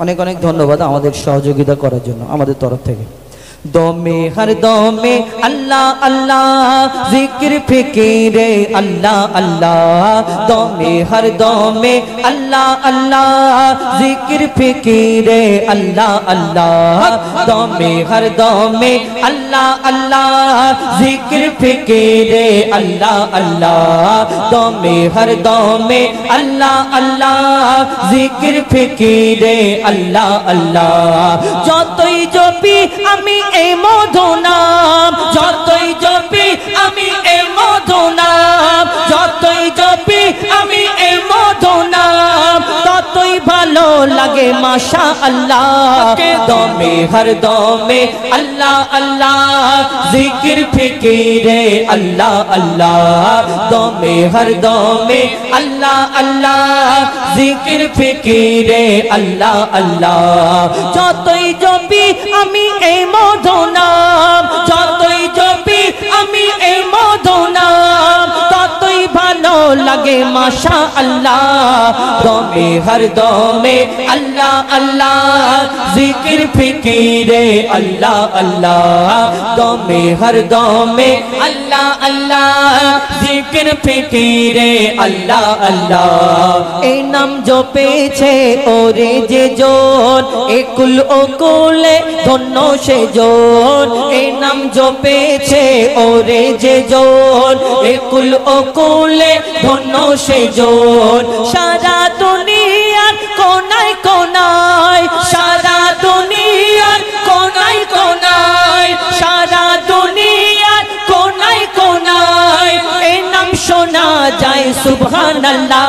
অনেক অনেক ধন্যবাদ আমাদের সহযোগিতা করার জন্য আমাদের তরফ থেকে। দমে হর দমে আল্লাহ আল্লাহ জিকির ফিকিরে আল্লাহ আল্লাহ, দমে হর দমে আল্লাহ আল্লাহ জিকির ফিকিরে আল্লাহ আল্লাহ, দমে হর দমে আল্লাহ আল্লাহ জিকির ফিকিরে আল্লাহ আল্লাহ, দমে হর দমে আল্লাহ আল্লাহ জিকির ফিকিরে আল্লাহ আল্লাহ। যতই জপি আমি এই মধু নাম, যতই জপি আমি এই মধু নাম, যতই জপি আমি এই মধু নাম, ততই ভালো লাগে মাশাআল্লাহ। দমে হর দমে আল্লাহ আল্লাহ জিকির ফিকিরে আল্লাহ আল্লাহ, দমে হর দমে আল্লাহ আল্লাহ জিকির ফিকিরে আল্লাহ আল্লাহ। যতই জপি আমি এই মধু নাম, যতই জপি আমি এই মধু নাম, ততই ভালো লাগে মাশাআল্লাহ। দমে হর দমে আল্লাহ আল্লাহ জিকির ফিকিরে আল্লাহ আল্লাহ, দমে হর দমে আল্লাহ আল্লাহ জিকির ফিকিরে আল্লাহ আল্লাহ। এই নাম জপেছে ওরে যে জন, একুল ওকুলে ধন্য সে জন, এই নাম জপেছে ওরে যে জন, একুল ওকুলে ধন্য সে জন। সারা দুনিয়ার কোনায় কোনায়, সারা দুনিয়ার কোনায় কোনায়, সারা দুনিয়ার কোনায় কোনায় এই নাম শোনা যায় সুবহানাল্লাহ।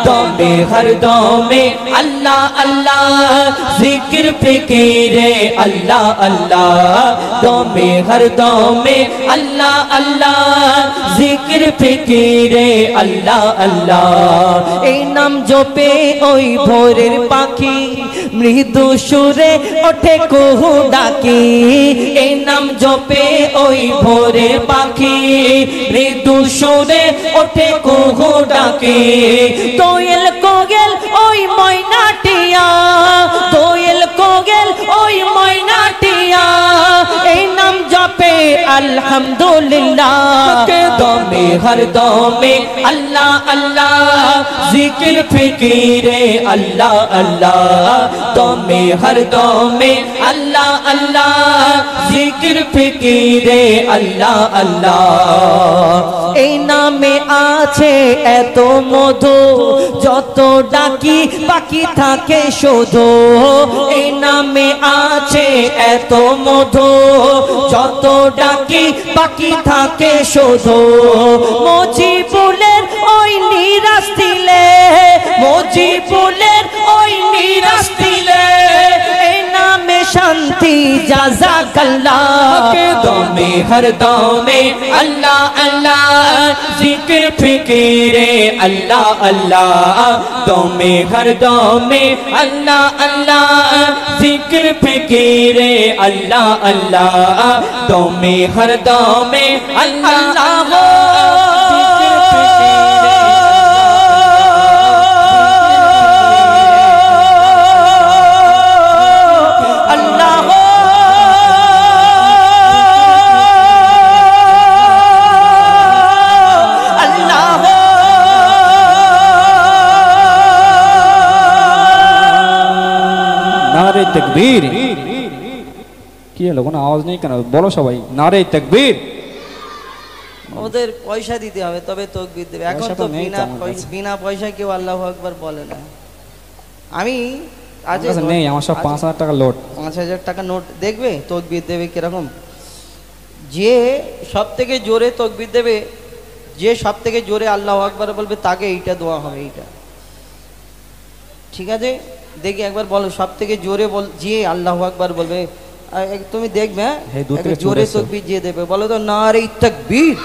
দমে হর দমে আল্লাহ আল্লাহ জিকির ফিকিরে আল্লাহ আল্লাহ, দমে হর দমে আল্লাহ আল্লাহ জিকির ফিকিরে আল্লাহ আল্লাহ। এই নাম জপে ওই ভোরের পাখি মৃদু সুরে ওঠে কুহু ডাকি, এই নাম জপে ওই ভোরের পাখি মৃদু সুরে ওঠে কুহু ডাকি। দোয়েল কোয়েল ওই ময়নাটিয়া, দোয়েল কোয়েল ওই ময়নাটিয়া এই নাম জপে আলহামদুলিল্লাহ। দমে হর দমে আল্লাহ আল্লাহ জিকির ফিকিরে আল্লাহ আল্লাহ, দমে হর দমে আল্লাহ আল্লাহ জিকির ফিকিরে আল্লাহ আল্লাহ। এই নামে আছে এত মধু, যত ডাকি বাকি থাকে শুধু, এই নামে আছে এত মধু, যত ডাকি বাকি থাকে শুধু। মজিবুলের ওই নিরাশ দিলে, মজিবুলের ওই নিরাশ দিলে এই নামে শান্তি জাযাকাল্লাহ। দমে হর দমে আল্লাহ আল্লাহ জিকির ফিকিরে আল্লাহ আল্লাহ, দমে হর দমে আল্লাহ আল্লাহ জিকির ফিকিরে আল্লাহ আল্লাহ, দমে হর দমে আল্লাহ তকবীর। কি হলো, কোনো আওয়াজ নেই কেন? বলো সবাই নারে তকবীর। ওদের পয়সা দিতে হবে তবে তকবীর দেবে, এখন তো বিনা পয়সায় কেউ আল্লাহু আকবার বলে না। আমি আজ নেই, আমার সব ৫,০০০ টাকা লোট, ৫,০০০ টাকা নোট দেখবে তকবীর দেবে কিরকম। যে সব থেকে জোরে তকবীর দেবে, যে সব থেকে জোরে আল্লাহু আকবার বলবে তাকে এইটা দোয়া হবে, এইটা ঠিক আছে? দেখি একবার বলো, সব থেকে জোরে বল যে আল্লাহু আকবার বলবে, তুমি দেখবে জোরে তাকবীর যে দেবে, বলো তো নারে তাকবীর।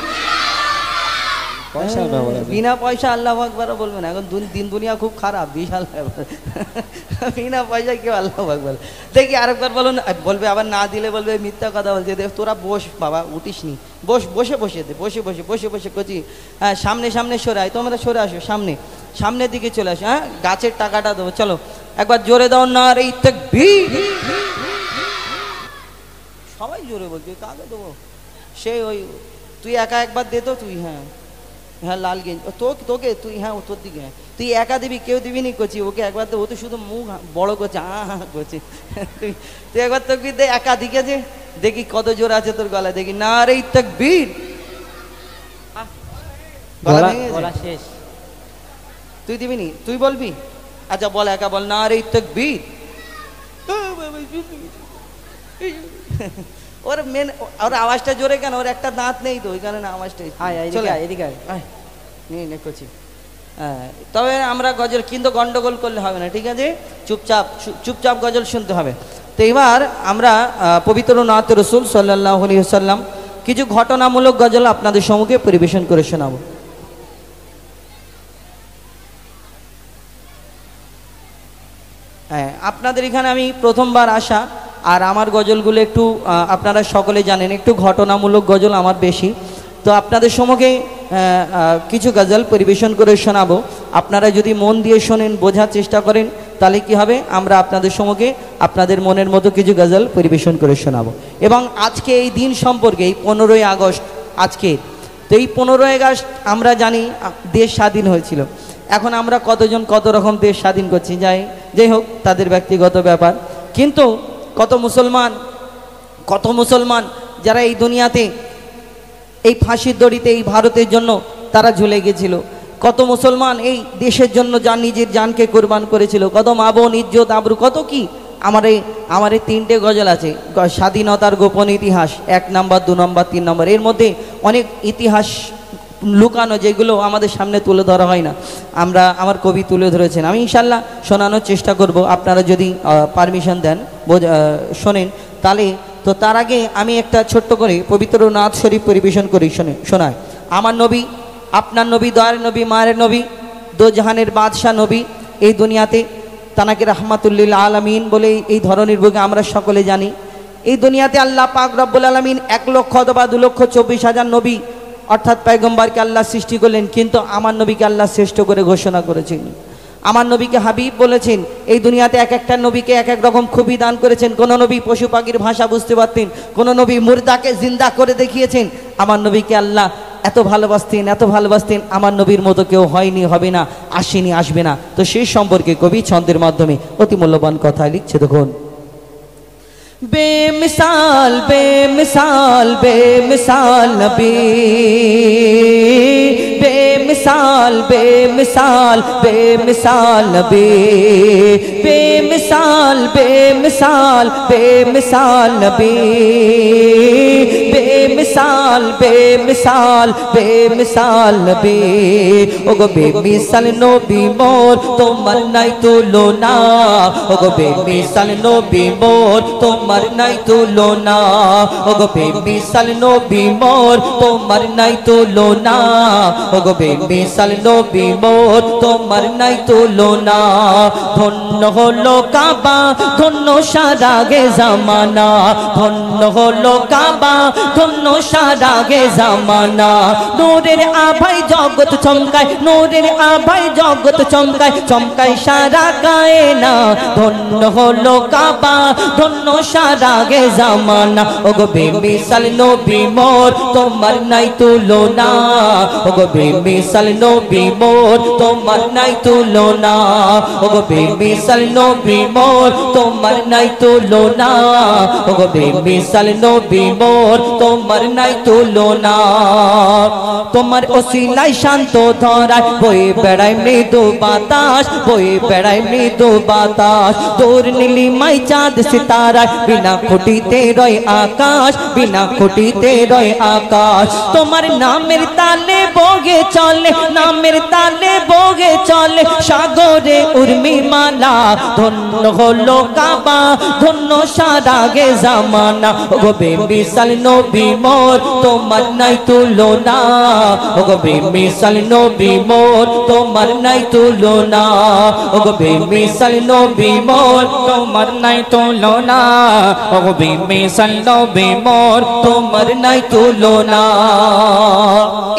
বিনা পয়সা আল্লাহু আকবার বলবে না, এখন দিন দুনিয়া খুব খারাপ, বিশাল বিনা পয়সা কেউ আল্লাহু আকবার। দেখি আরেকবার বলো, বলবে আবার না দিলে বলবে মিথ্যা কথা বলছে। তোরা বস বাবা, উঠিস নি, বস, বসে বসে দে, বসে বসে বসে বসে করছি। হ্যাঁ সামনে সামনে সরে আয়, তোমরা সরে আসো, সামনে সামনের দিকে চলে আসো। হ্যাঁ গাছের টাকাটা দেবো, চলো একবার জোরে দাও নারে তাকবীর। সবাই জোরে বলছে, কাকে দেবো? সে ওই তুই একা একবার দে তো, তুই হ্যাঁ হ্যাঁ লাল গেঞ্জি তোকে তুই হ্যাঁ তোর দিকে হ্যাঁ তুই একা দিবি, কেউ দিবি নি করছি, ওকে একবার তো ও তো শুধু মুখ বড় করছে করছে। তুই একবার তাকবীর দে একা দিকে, যে দেখি কত জোর আছে তোর গলায়, দেখি নারে তাকবীর। গলা শেষ, তুই দিবি নি, তুই বলবি? আচ্ছা বল, একা বল নারে তাকবীর। ওর মেন ওর আওয়াজটা জোরে কেন? ওর একটা দাঁত নেই তো, ওই কারণে আওয়াজটাই। এদিকে করছি। তবে আমরা গজল কিন্তু গন্ডগোল করলে হবে না, ঠিক আছে? চুপচাপ চুপচাপ গজল শুনতে হবে। তো এবার আমরা পবিত্র নাত রসুল সাল্লাল্লাহু আলাইহি ওয়াসাল্লাম কিছু ঘটনামূলক গজল আপনাদের সম্মুখে পরিবেশন করে শোনাবো। হ্যাঁ, আপনাদের এখানে আমি প্রথমবার আসা, আর আমার গজলগুলো একটু আপনারা সকলে জানেন একটু ঘটনামূলক গজল আমার বেশি। তো আপনাদের সম্মুখে কিছু গজল পরিবেশন করে শোনাবো। আপনারা যদি মন দিয়ে শোনেন, বোঝার চেষ্টা করেন, তাহলে কি হবে, আমরা আপনাদের সম্মুখে আপনাদের মনের মতো কিছু গজল পরিবেশন করে শোনাবো। এবং আজকে এই দিন সম্পর্কে, এই 15ই আগস্ট আজকে, তো এই 15ই আগস্ট আমরা জানি দেশ স্বাধীন হয়েছিল। এখন আমরা কতজন কত রকম দেশ স্বাধীন করছি, যাই হোক তাদের ব্যক্তিগত ব্যাপার। কিন্তু কত মুসলমান যারা এই দুনিয়াতে এই ফাঁসির দড়িতে এই ভারতের জন্য তারা ঝুলে গেছিল, কত মুসলমান এই দেশের জন্য যার নিজের জানকে কোরবান করেছিল, কত মা বোন ইজ্জত আবরু কত কি। আমার এই 3টে গজল আছে, স্বাধীনতার গোপন ইতিহাস 1 নম্বর 2 নম্বর 3 নম্বর। এর মধ্যে অনেক ইতিহাস লুকানো, যেগুলো আমাদের সামনে তুলে ধরা হয় না, আমার কবি তুলে ধরেছেন। আমি ইনশাল্লাহ শোনানোর চেষ্টা করব, আপনারা যদি পারমিশন দেন শোনেন তাহলে। তো তার আগে আমি একটা ছোট্ট করে পবিত্র নাথ শরীফ পরিবেশন করি, শোনায়। আমার নবী, আপনার নবী, দয়ার নবী, মায়ের নবী, দো জাহানের বাদশাহ নবী, এই দুনিয়াতে তানাকে রাহমাতুল্লিল আলামিন বলে এই ধরনের বুকে আমরা সকলে জানি। এই দুনিয়াতে আল্লাহ পাক রব্বুল আলামিন 1 লক্ষ অথবা 2,24,000 নবী অর্থাৎ পয়গম্বরকে আল্লাহ সৃষ্টি করলেন, কিন্তু আমার নবীকে আল্লাহ শ্রেষ্ঠ করে ঘোষণা করেছেন। আমার নবীকে হাবিব বলেছেন। এই দুনিয়াতে এক একটা নবীকে এক এক রকম খুবই দান করেছেন। কোন নবী পশু পাখির ভাষা বুঝতে পারতেন, কোন নবী মুর্দাকে জিন্দা করে দেখিয়েছেন। আমার নবীকে আল্লাহ এত ভালোবাসতেন, আমার নবীর মতো কেউ হয়নি, হবে না, আসেনি, আসবে না। তো সেই সম্পর্কে কবি ছন্দের মাধ্যমে অতি মূল্যবান কথা লিখছে। দেখুন, बेमिसाल बेमिसाल बेमिसाल नबी, बेमिसाल बेमिसाल बेमिसाल नबी, बेमिसाल बेमिसाल बेमिसाल नबी, बेमिसाल बेमिसाल बेमिसाल नबी। ओगो बेमिसाल नबी मोर তোমার নাই তুলনা, ওগো বেমিসাল নবী মোর তোমার নাই তুলনা, ওগো বেমিসাল নবী মোর তোমার নাই তুলনা, ওগো বেমিসাল নবী মোর তোমার নাই তুলনা। ধন্য হলো কাবা, ধন্য সারা গে জামানা, ধন্য হলো কাবা, ধন্য সারা গে জামানা। নূরের আভায় জগৎ চমকায়, নূরের আভায় জগৎ চমকায়, চমকায় সারা কায়না। ধন্য হলো কাবা, ধন্য সারা গে জামানা, ওগো বেমিসাল নবী মোর তোমার নাই তুলনা, ওগো বেমিসাল নবী মোর তোমার নাই তুলনা, ওগো বেমিসাল নবী মোর তোমার নাই তুলনা, ওগো বেমিসাল নবী মোর তোমার নাই তুলনা। তোমার ওসিলায় শান্ত ধরায় বয়ে বেড়ায় মৃদু বাতাস, বয়ে বেড়ায় মৃদু বাতাস। তোর নীলিমায় চাঁদ সিতারা, বিনা খুঁটিতে রয় আকাশ, বিনা খুঁটিতে রয় আকাশ। তোমার নামের তালে বগে চলে, নামের তালে বগে চলে সাগরে উর্মিমালা। ধন্য হলো কাবা, ধন্য সারা গে জামানা, ওগো বেমিসাল নবী মোর তোমার নাই তুলনা, ওগো বেমিসাল নবী মোর তোমার নাই তুলনা, ওগো বেমিসাল নবী মোর তোমার নাই তুলনা, ওগো বেমিসাল নবী মোর তোমার নাই তুলনা।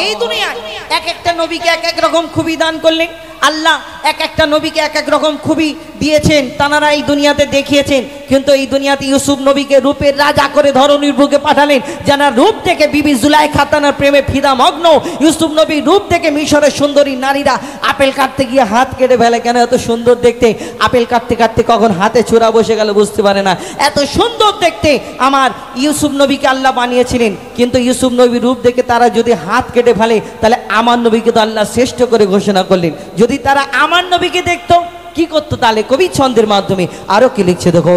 এই দুনিয়ায় এক একটা নবীকে এক এক রকম খুবই দান করলেন। আল্লাহ এক একটা নবীকে এক এক রকম খুবই দিয়েছেন, তানারা এই দুনিয়াতে দেখিয়েছেন। কিন্তু এই দুনিয়াতে ইউসুফ নবীকে রূপের রাজা করে ধরনীর বুকে পাঠালেন, যারা রূপ থেকে বিবি জুলাইখা তানার প্রেমে ফিদা মগ্ন। ইউসুফ নবী রূপ থেকে মিশরের সুন্দরী নারীরা আপেল কাটতে গিয়ে হাত কেটে ফেলে, কেন এত সুন্দর দেখতে, আপেল কাটতে কাটতে কখন হাতে ছোড়া বসে গেল বুঝতে পারে না, এত সুন্দর দেখতে আমার ইউসুফ নবীকে আল্লাহ বানিয়েছিলেন। কিন্তু ইউসুফ নবীর রূপ দেখে তারা যদি হাত কেটে ফেলে, তাহলে আমার নবীকে তো আল্লাহ শ্রেষ্ঠ করে ঘোষণা করলেন। যদি তারা আমার নবীকে দেখতো কি করতো, তাহলে কবি ছন্দের মাধ্যমে আরো কি লিখছে দেখো।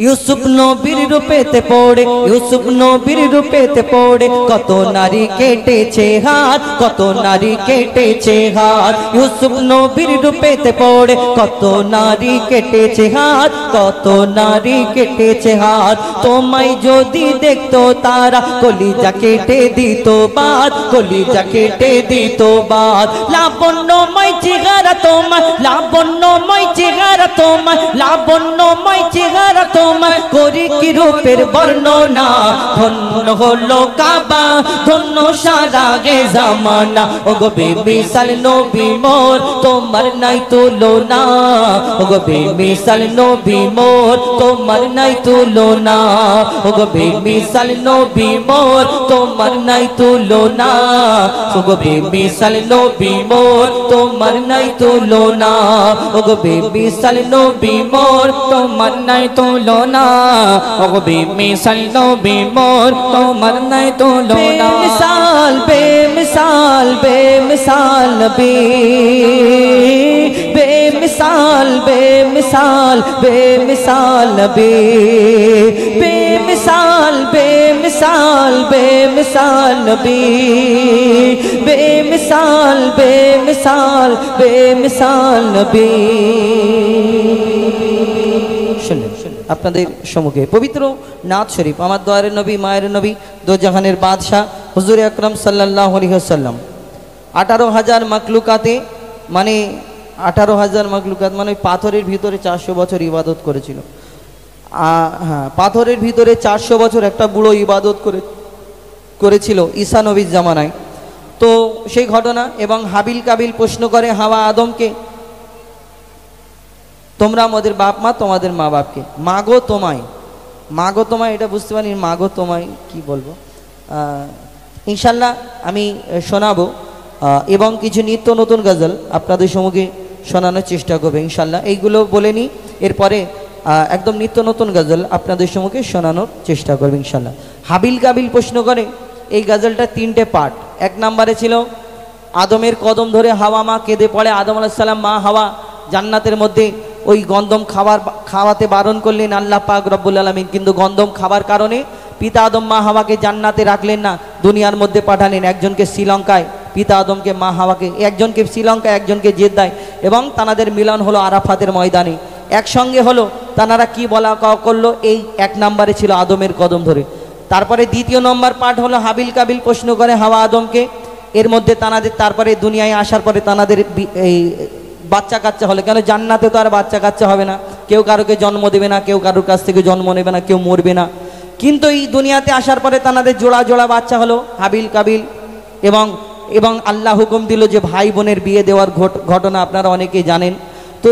ইউসুফ নবীর রূপেতে পড়ে, ইউসুফ নবীর রূপেতে পড়ে কত নারী কেটেছে হাত, কত নারী কেটেছে হাত। ইউসুফ নবীর রূপেতে পড়ে কত নারী কেটেছে হাত, কত নারী কেটেছে হাত। তোমায় যদি দেখতো তারা কলিজা কেটে দিত বাদ, কলিজা কেটে দিত বাদ। লাবণ্যময় চেহারা তোমার, লাবণ্যময় চেহারা তোমার, লাবণ্যময় চেহারা তোমার, করি কি রূপের বর্ণনা। ধন্য হলো কাবা, ধন্য সারা গে জামানা। ও গো বেমিসাল নবী মোর, তোমার নাই তুলনা। ও গো বেমিসাল নবী মোর, তোমার নাই তুলনা। ও গো বেমিসাল নবী মোর, তোমার নাই তুলনা। ও গো বেমিসাল নবী মোর, তোমার নাই তুলনা। ও গো বেমিসাল নবী মোর, তোমার নাই তুলনা। ও গো বেমিসাল নবী মোর, তোমার নাই তুলনা। বেমিসাল বেমিসাল বেমিসাল নবী, বেমিসাল বেমিসাল বেমিসাল নবী, বেমিসাল বেমিসাল বেমিসাল নবী, বেমিসাল বেমিসাল বেমিসাল নবী। শুনলেন আপনাদের সম্মুখে পবিত্র নাথ শরীফ, আমার দয়ারের নবী, মায়ের নবী, দো জাহানের বাদশাহ হুজুর আকরাম সাল্লাল্লাহু আলাইহি ওয়াসাল্লাম 18,000 মাকলুকাতে, মানে 18,000 মাকলুকাত মানে পাথরের ভিতরে 400 বছর ইবাদত করেছিল। হ্যাঁ, পাথরের ভিতরে 400 বছর একটা বুড়ো ইবাদত করেছিল ঈসা নবীর জামানায়। তো সেই ঘটনা, এবং হাবিল কাবিল প্রশ্ন করে হাওয়া আদমকে, তোমরা আমাদের বাপ মা, তোমাদের মা বাপকে, মাগো তোমায়, মাগো তোমায়, এটা বুঝতে পারি মাগো তোমায় কি বলবো, ইনশাল্লাহ আমি শোনাবো, এবং কিছু নিত্য নতুন গজল আপনাদের সম্মুখে শোনানোর চেষ্টা করবে ইনশাল্লাহ। এইগুলো বলে নিই, এরপরে একদম নিত্য নতুন গজল আপনাদের সম্মুখে শোনানোর চেষ্টা করবে ইনশাল্লাহ। হাবিল কাবিল প্রশ্ন করে, এই গজলটা 3টে পার্ট। 1 নম্বরে ছিল আদমের কদম ধরে হাওয়া মা কেঁদে পড়ে, আদম আলাইহিস সালাম মা হাওয়া জান্নাতের মধ্যে ওই গন্ধম খাওয়াতে বারণ করলেন আল্লাহ পাক রব্বুল আলামিন, কিন্তু গন্ধম খাবার কারণে পিতা আদম মা হাওয়াকে জান্নাতে রাখলেন না, দুনিয়ার মধ্যে পাঠালেন। একজনকে শ্রীলঙ্কায়, পিতা আদমকে মা হাওয়াকে, একজনকে শ্রীলঙ্কায়, একজনকে জেদ্দায়, এবং তানাদের মিলন হলো আরাফাতের ময়দানে, একসঙ্গে হলো। তানারা কি বলা করলো, এই 1 নম্বরে ছিল আদমের কদম ধরে। তারপরে 2 নম্বর পার্ট হলো হাবিল কাবিল প্রশ্ন করে হাওয়া আদমকে, এর মধ্যে তানাদের তারপরে দুনিয়ায় আসার পরে তানাদের এই বাচ্চা কাচ্চা হলে, কেন জান্নাতে তো আর বাচ্চা কাচ্চা হবে না, কেউ কারোকে জন্ম দেবে না, কেউ কারোর কাছ থেকে জন্ম নেবে না, কেউ মরবে না। কিন্তু এই দুনিয়াতে আসার পরে তানাদের জোড়া জোড়া বাচ্চা হলো হাবিল কাবিল, এবং আল্লাহ হুকুম দিল যে ভাই বোনের বিয়ে দেওয়ার ঘটনা আপনারা অনেকেই জানেন। তো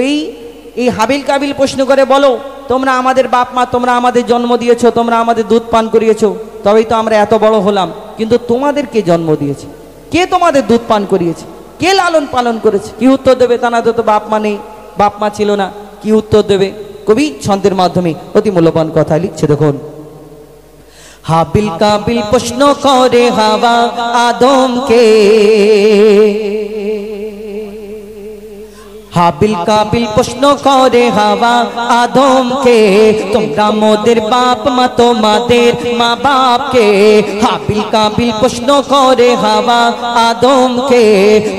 এই হাবিল কাবিল প্রশ্ন করে, বলো তোমরা আমাদের বাপ মা, তোমরা আমাদের জন্ম দিয়েছো, তোমরা আমাদের দুধ পান করিয়েছো, তবেই তো আমরা এত বড় হলাম, কিন্তু তোমাদের কে জন্ম দিয়েছে, কে তোমাদের দুধ পান করিয়েছে, কে লালন পালন করেছে? কি উত্তর দেবে? তানাদের তো বাপ মা নেই, বাপ মা ছিল না, কি উত্তর দেবে? কবি ছন্দের মাধ্যমে অতি মূল্যবান কথা লিখছে দেখুন। হাবিল কাবিল প্রশ্ন করে হাওয়া আদমকে, হাবিল কাবিল প্রশ্ন করে হাওয়া আদমকে, তোমরা মোদের বাপ মা, তোমাদের মা বাপকে। হাবিল কাবিল প্রশ্ন করে হাওয়া আদমকে,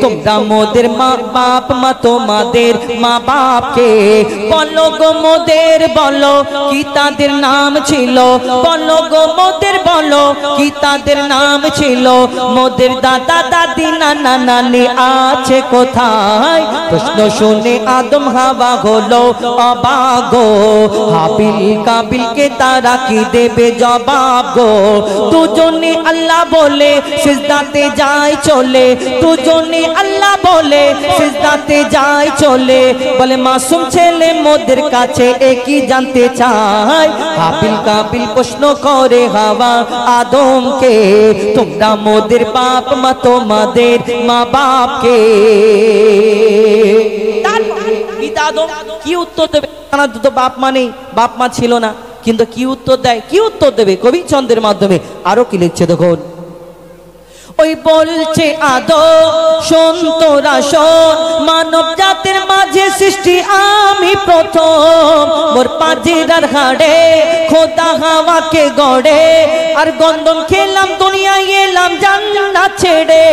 তোমরা মোদের মা বাপ মা, তোমাদের মা বাপকে। বলো গো মোদের, বলো কি তাদের নাম ছিল, বলো গো মোদের, বলো কি তাদের নাম ছিল। মোদের দাদা দাদি নানা নানি আছে কোথায়? প্রশ্ন শুনে আদম হাওয়া হলো অবাক গো হাবিল কাবিলকে তারা কি দেবে জবাব গো দুজনে আল্লাহ বলে সিজদাতে যায় চলে দুজনে আল্লাহ বলে সিজদাতে যায় চলে বলে মাসুম ছেলে মোদের কাছে একই জানতে চায় হাবিল কাবিল প্রশ্ন করে হাওয়া আদমকে তোমরা মোদের বাপ মা তোমাদের মা বাপকে পিতা আদম কি উত্তর দেবে তো বাপ মা নেই বাপ মা ছিল না কিন্তু কি উত্তর দেয় কি উত্তর দেবে কবি ছন্দের মাধ্যমে আরো কি লিখছে দেখুন ওই বলছে আদম শোন তোরা শোন মানব জাতির মাঝে সৃষ্টি আমি প্রথম মোর পাজিরার হাড়ে খোদা হাওয়াকে গড়ে আর গন্ধম খেলাম দুনিয়ায় এলাম জান্নাত ছেড়ে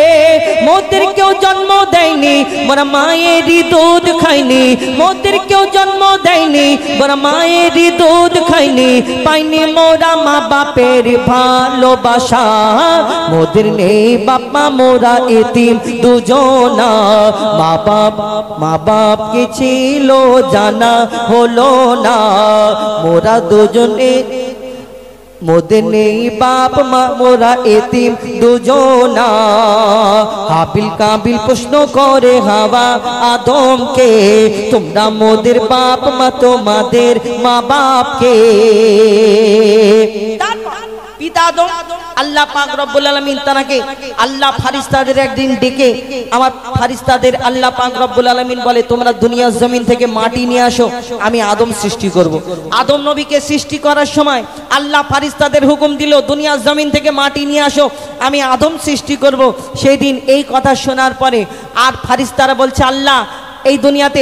মোদের কেউ জন্ম দেয়নি মোরা মায়েরই দুধ খাইনি মোদের কেউ জন্ম দেয়নি মোরা মায়েরই দুধ খাইনি পাইনি মোরা মা বাপের ভালোবাসা মোদের নেই বাপ মা মোরা এতিম দুজনা মা বাপ কে ছিল জানা হলো না মোরা দুজনে মোদের নেই বাপ মা মোরা এতিম দুজনা হাবিল কাবিল প্রশ্ন করে হাওয়া আদমকে তোমরা মোদের বাপ মা তোমাদের মা বাপকে পিতা আদম আল্লাহ পাক রব্বুল আলামিন তাকে আল্লাহ ফারিস্তাদের একদিন ডেকে আমার ফারিস্তাদের আল্লাহ পাক রব্বুল আলামিন বলে তোমরা দুনিয়ার জমিন থেকে মাটি নিয়ে আসো আমি আদম সৃষ্টি করব আদম নবীকে সৃষ্টি করার সময় আল্লাহ ফারিস্তাদের হুকুম দিল দুনিয়ার জমিন থেকে মাটি নিয়ে আসো আমি আদম সৃষ্টি করব সেই দিন এই কথা শোনার পরে আর ফারিস্তারা বলছে আল্লাহ এই দুনিয়াতে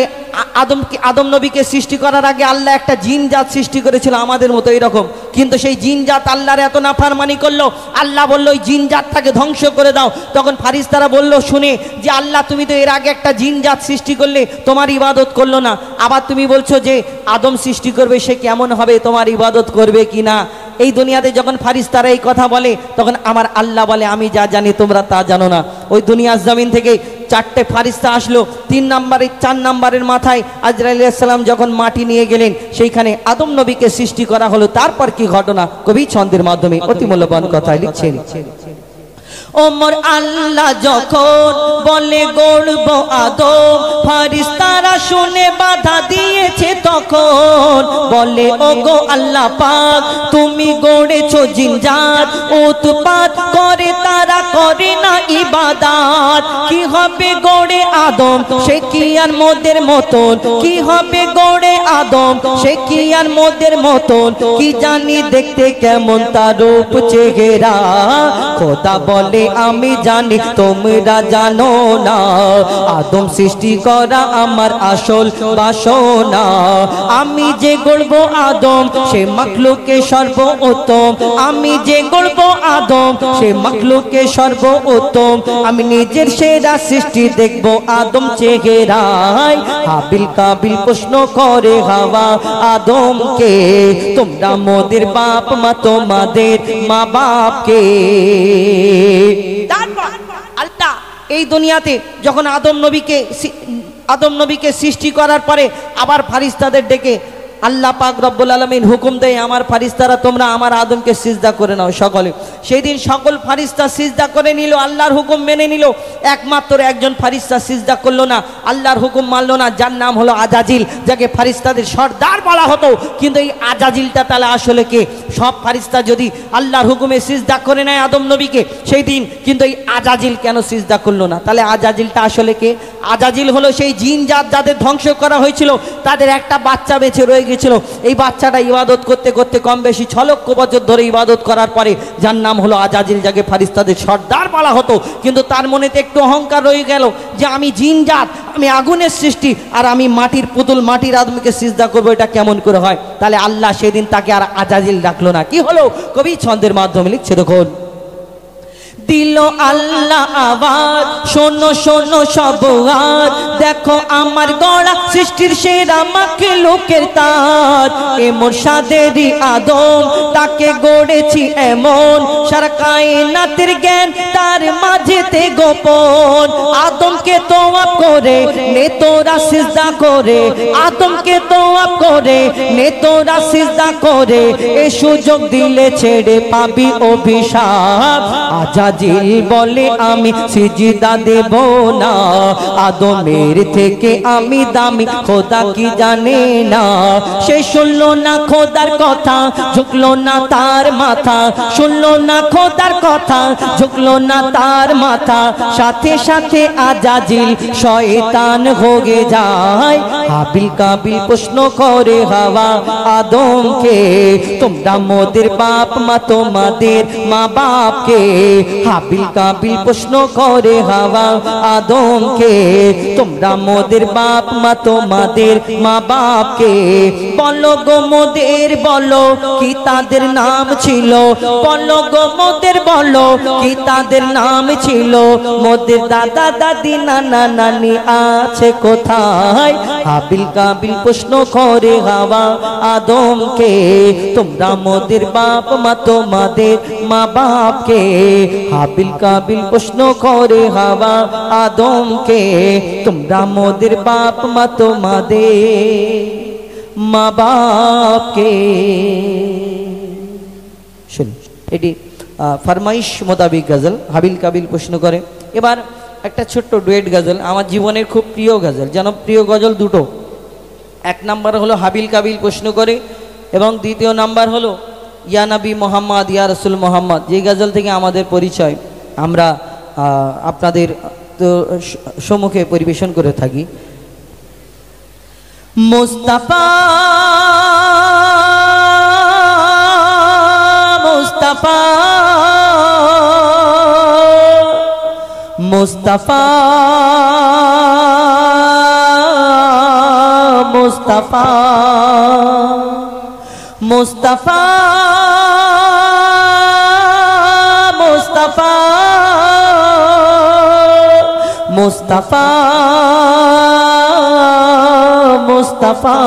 আদম নবীকে সৃষ্টি করার আগে আল্লাহ একটা জিন জাত সৃষ্টি করেছিল আমাদের মতো এরকম কিন্তু সেই জিন জাত আল্লাহর এত নাফরমানি করলো আল্লাহ বলল ওই জিন জাতটাকে ধ্বংস করে দাও তখন ফারিস্তারা বলল শুনে যে আল্লাহ তুমি তো এর আগে একটা জিন জাত সৃষ্টি করলে তোমার ইবাদত করলো না আবার তুমি বলছো যে আদম সৃষ্টি করবে সে কেমন হবে তোমার ইবাদত করবে কি না এই দুনিয়াতে যখন ফারিস্তারা এই কথা বলে তখন আমার আল্লাহ বলে আমি যা জানি তোমরা তা জানো না ওই দুনিয়ার জমিন থেকে চারটে ফারিস্তা আসলো 4 নম্বরের মাথায় আজরাইল আলাইহিস সালাম যখন মাটি নিয়ে গেলেন সেইখানে আদম নবীকে সৃষ্টি করা হলো তারপর কি ঘটনা কবি ছন্দের মাধ্যমে অতি মূল্যবান কথা লিখছেন ওমর আল্লাহ যখন বলে গড়ব আদম ফারিস্তারা শুনে বাধা দিয়েছে তখন বলে ওগো আল্লাহ পাক তুমি গড়েছো জিনজাত উৎপাত করে তারা করে না ইবাদত কি হবে গড়ে আদম সে কি আর মোদের মতন কি হবে গড়ে আদম সে কি আর মোদের মতন কি জানি দেখতে কেমন তার রূপ চেহারা খোদা বলে আমি জানি তোমরা জানো না আদম সৃষ্টি করা আমার আসল বাসনা আমি যে গড়ব আদম সে মাখলুকে সর্বোত্তম আমি যে গড়ব আদম সে মাখলুকে সর্বোত্তম আমি নিজের সেরা সৃষ্টি দেখব আদম চেহারায় হাবিল কাবিল প্রশ্ন করে হাওয়া আদমকে তোমরা মোদের বাপ মা তোমাদের মা বাপকে আল্লাহ এই দুনিয়াতে যখন আদম নবীকে সৃষ্টি করার পরে আবার ফারিস্তাদের ডেকে আল্লাহ পাক রব্বুল আলামিন হুকুম দেয় আমার ফারিস্তারা তোমরা আমার আদমকে সিজদা করে নাও সকলে সেই দিন সকল ফারিস্তা সিজদা করে নিল আল্লাহর হুকুম মেনে নিল একমাত্র একজন ফারিস্তা সিজদা করলো না আল্লাহর হুকুম মানলো না যার নাম হলো আজাজিল যাকে ফারিস্তাদের সর্দার বলা হতো কিন্তু এই আজাজিলটা তাহলে আসলে কে সব ফারিস্তা যদি আল্লাহর হুকুমে সিজদা করে নেয় আদম নবীকে সেই দিন কিন্তু এই আজাজিল কেন সিজদা করলো না তাহলে আজাজিলটা আসলে কে আজাজিল হলো সেই জিন জাত যাদের ধ্বংস করা হয়েছিল তাদের একটা বাচ্চা বেঁচে রয়ে গেছিল এই বাচ্চাটা ইবাদত করতে করতে কম বেশি 6 লক্ষ বছর ধরে ইবাদত করার পরে যার নাম হলো আজাজিল যাকে ফারিস্তাদের সর্দার বলা হতো কিন্তু তার মনেতে একটু অহংকার রয়ে গেল যে আমি জিন জাত আমি আগুনের সৃষ্টি আর আমি মাটির পুতুল মাটির আদমকে সিজদা করবো এটা কেমন করে হয় তাহলে আল্লাহ সেদিন তাকে আর আজাজিল রাখলো না কি হলো কবি ছন্দের মাধ্যমে লিখছে দেখুন দিল আল্লাহ আওয়াজ, শোনো শোনো সব আজ, দেখো আমার গড়া সৃষ্টির সেরা মাখলুকের তাজ। এ মুর্শিদেরই আদম, তাকে গড়েছি এমন, সারা কায়নাতের জ্ঞান তার মাঝেতে গোপন। আদমকে তোয়াব করে নে তোরা সিজদা করে, আদমকে তোয়াব করে নে তোরা সিজদা করে, এ সুযোগ দিলে ছেড়ে পাবি অভিশাপ। আজাজিল বলে আমি সিজদা দেব না, আদমের থেকে আমি দামি খোদা কি জানে না। সে শুনলো না খোদার কথা, ঝুঁকলো না তার মাথা, শুনলো না খোদার কথা, ঝুঁকলো না তার মাথা। সাথে সাথে আজাজিল শয়তান হয়ে যায়। হাবিল কাবিল প্রশ্ন করে হাওয়া আদমকে, তোমরা মোদের বাপ মা তোমাদের মা বাপকে। হাবিল কাবিল প্রশ্ন করে হাওয়া আদমকে, তোমরা মোদের বাপ মা তোমাদের মা বাপকে। বলো গো মোদের, বলো কি তাদের নাম ছিল, বলো গো মোদের, বলো কি তাদের নাম ছিল। মোদের দাদা দাদি নানা নানি আছে কোথায়? হাবিল কাবিল প্রশ্ন করে হাওয়া আদমকে, তোমরা মোদের বাপ মা তোমাদের মা বাপকে। হাবিল কাবিল প্রশ্ন করে হাওয়া আদমকে, তোমরা মোদের বাপ মা তোমাদের মা বাপকে। শুনুন, এটি ফরমাইশ মোতাবিক গজল, হাবিল কাবিল প্রশ্ন করে। এবার একটা ছোট্ট ডুয়েট গজল, আমার জীবনের খুব প্রিয় গজল, জনপ্রিয় গজল দুটো। এক নাম্বার হলো হাবিল কাবিল প্রশ্ন করে, এবং দ্বিতীয় নাম্বার হলো ইয়া নবী মোহাম্মদ ইয়া রসুল মোহাম্মদ, যে গজল থেকে আমাদের পরিচয় আমরা আপনাদের তো সম্মুখে পরিবেশন করে থাকি। মুস্তাফা মুস্তাফা মুস্তাফা মুস্তাফা মুস্তাফা মুস্তাফা মুস্তাফা মুস্তাফা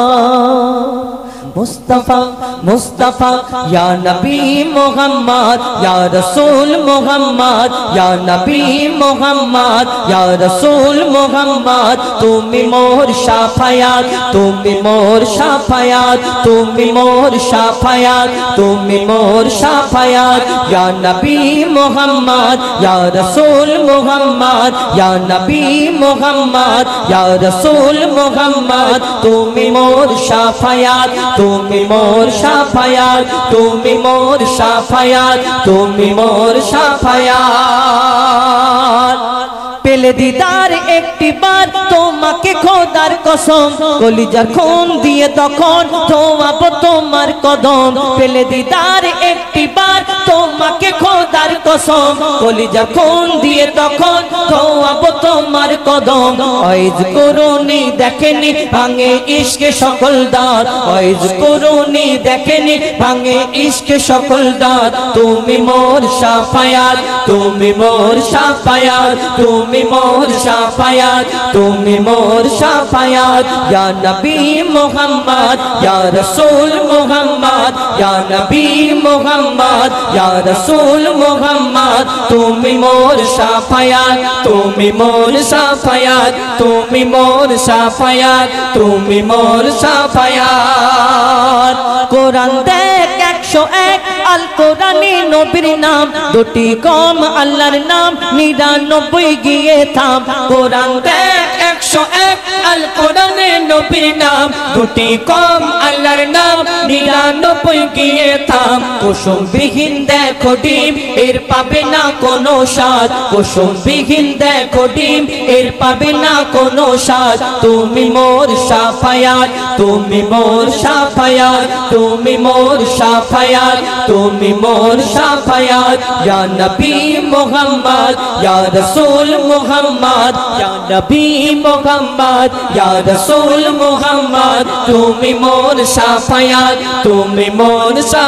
মুস্তাফা মুস্তাফা ইয়া নবী মুহাম্মদ ইয়া রাসূল মুহাম্মদ ইয়া নবী মুহাম্মদ ইয়া রাসূল মুহাম্মদ। তুমি মোর শাফায়াত, তুমি মোর শাফায়াত, তুমি মোর শাফায়াত, তুমি মোর শাফায়াত। ইয়া নবী মুহাম্মদ ইয়া রাসূল মুহাম্মদ ইয়া নবী মুহাম্মদ ইয়া রাসূল মুহাম্মদ। তুমি মোর শাফায়াত, তুমি মোর শাফায়াত, তুমি মোর শাফায়াত, তুমি মোর শাফায়াত। পেলে দিদার একটি বার তোমাকে খোদার কসম, কলিজার খুন দিয়ে তখন ধোয়াবো তোমার কদম। পেলে দিদার একটি বার তোমাকে খোদার কসম, কলিজার খুন দিয়ে তখন ধোয়াবো তোমার কদম। ওয়াইজ করুনি দেখেনি ভাঙে ইশকে সকল দাঁত, ওয়াইজ করুনি দেখেনি ভাঙে ইশকে সকল দাঁত। তুমি মোর শাফায়াত, তুমি মোর শাফায়াত, তুমি মোর শাফায়াত, তুমি মোর শাফায়াত। ইয়া নবী মুহাম্মদ ইয়া রাসূল মুহাম্মদ ইয়া নবী মুহাম্মদ ইয়া রাসূল মুহাম্মদ। তুমি মোর শাফায়াত, তুমি মোর শাফায়াত, তুমি মোর শাফায়াত, তুমি মোর শাফায়াত। কোরআন দেখ 101 আল কোরআনে নবীর নাম, দুটি কম আল্লাহর নাম 99 গিয়ে থাম। কোরআন দেখ 101 আল কোরআনে নবীর নাম, দুটি কম আল্লাহর নাম 99 গিয়ে থাম। কুসুম বিহীন দেখো ডিম, এর পাবে না কোনো স্বাদ, কুসুম বিহীন দেখো ডিম, এর পাবে না কোনো স্বাদ। তুমি মোর শাফায়াত, তুমি মোর শাফায়াত, তুমি মোর শাফায়াত, তুমি মোর শাফায়াত। ইয়া নবী মুহাম্মদ ইয়া রাসূল মুহাম্মদ ইয়া নবী মুহাম্মদ ইয়া রাসূল মুহাম্মদ। তুমি মোর শাফায়াত, তুমি মোর শাফায়াত।